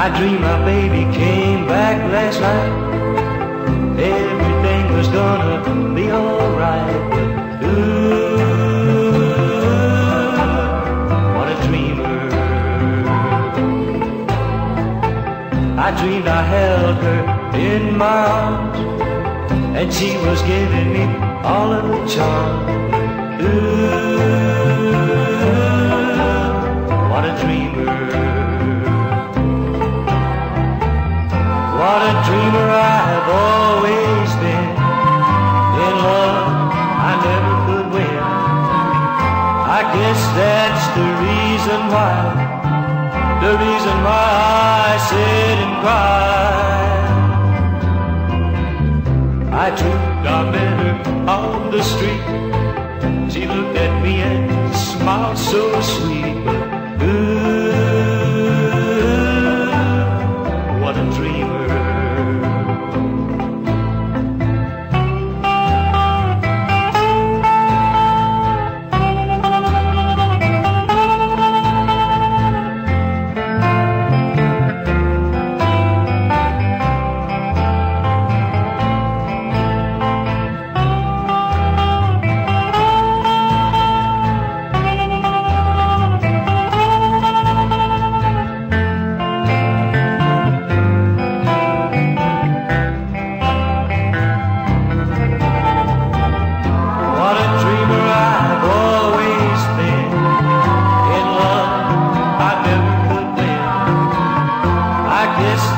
I dreamed my baby came back last night. Everything was gonna be alright. Ooh, what a dreamer. I dreamed I held her in my arms, and she was giving me all of the charm. Ooh, what a dreamer. What a dreamer I've always been. In love I never could win. I guess that's the reason why I sit and cry. I dreamed I met her on the street. She looked at me and smiled so sweet. But ooh, what a dreamer.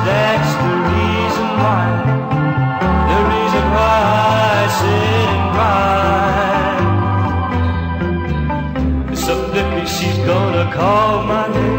That's the reason why I sit and cry. Someday she's gonna call my name.